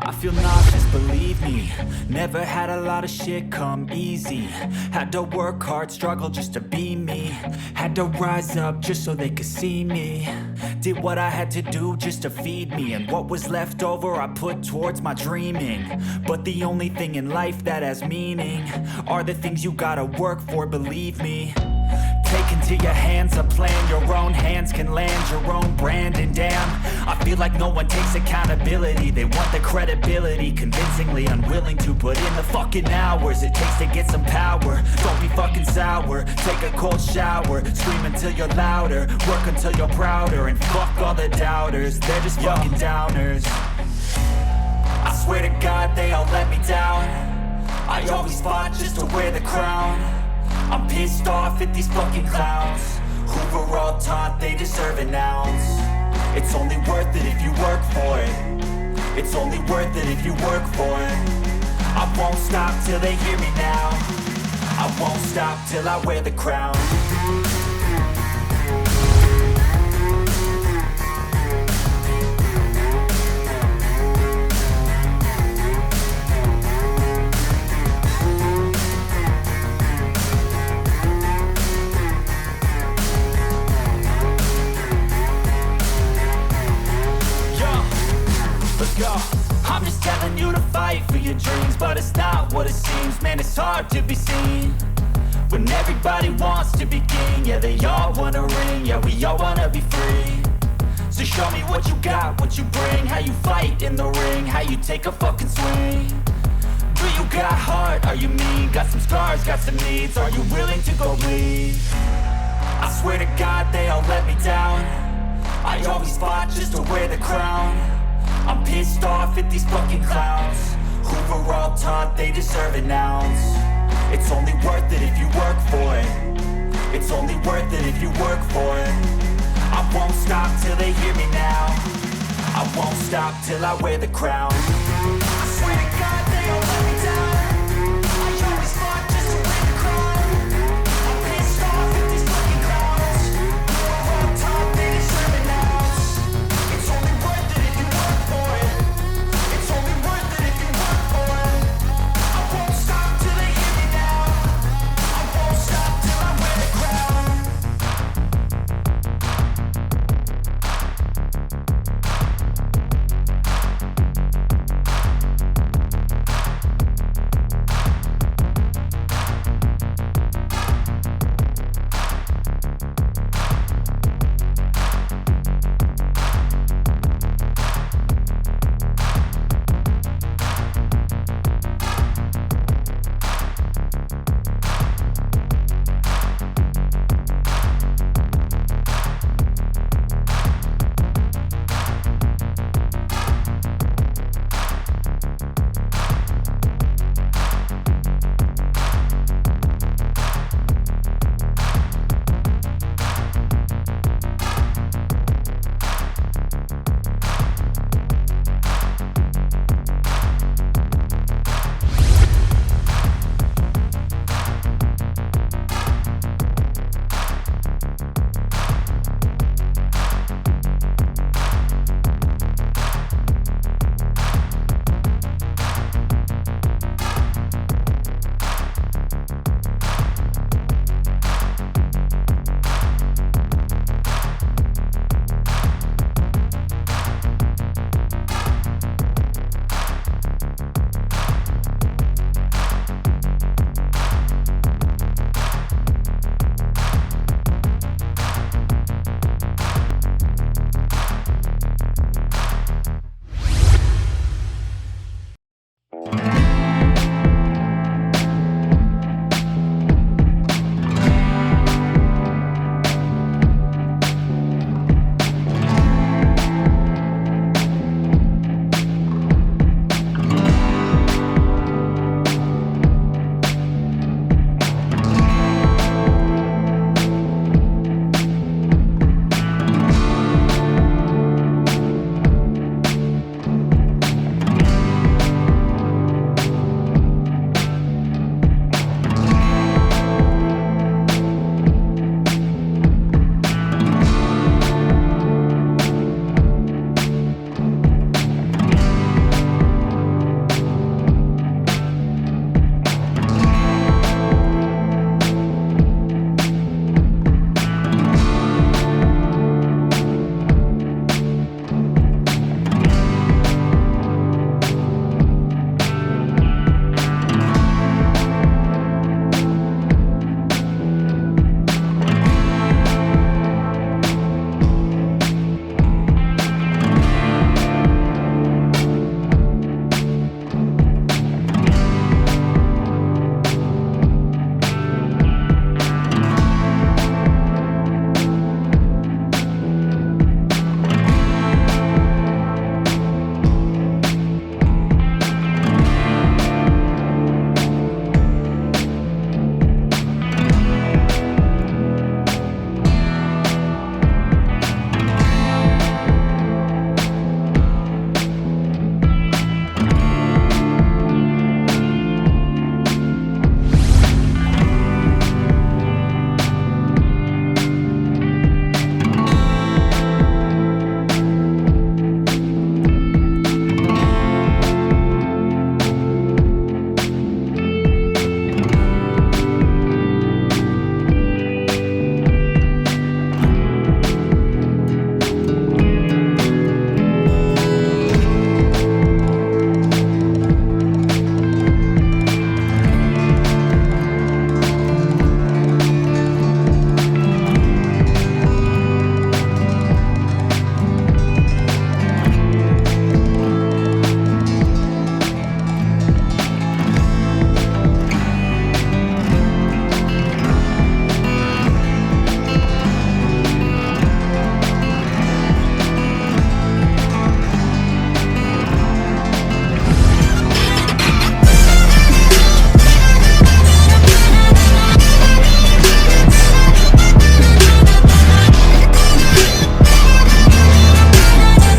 I feel nauseous, believe me. Never had a lot of shit come easy. Had to work hard, struggle just to be me. Had to rise up just so they could see me. Did what I had to do just to feed me. And what was left over I put towards my dreaming. But the only thing in life that has meaning are the things you gotta work for, believe me. Take into your hands a plan, your own hands can land your own brand. And damn, I feel like no one takes accountability. They want the credibility, convincingly unwilling to put in the fucking hours it takes to get some power. Don't be fucking sour, take a cold shower. Scream until you're louder, work until you're prouder. And fuck all the doubters, they're just fucking downers. I swear to God they all let me down. I always fought just to wear the crown. I'm pissed off at these fucking clowns who were all taught they deserve an ounce. It's only worth it if you work for it. It's only worth it if you work for it. I won't stop till they hear me now. I won't stop till I wear the crown. I'm just telling you to fight for your dreams, but it's not what it seems. Man, it's hard to be seen when everybody wants to be king. Yeah, they all wanna ring, yeah, we all wanna be free. So show me what you got, what you bring, how you fight in the ring, how you take a fucking swing. Do you got heart, are you mean? Got some scars, got some needs, are you willing to go bleed? I swear to God they all let me down. I always fought just to wear the crown. I'm pissed off at these fucking clowns who were all taught they deserve an ounce. It's only worth it if you work for it. It's only worth it if you work for it. I won't stop till they hear me now. I won't stop till I wear the crown. I swear to God they all let me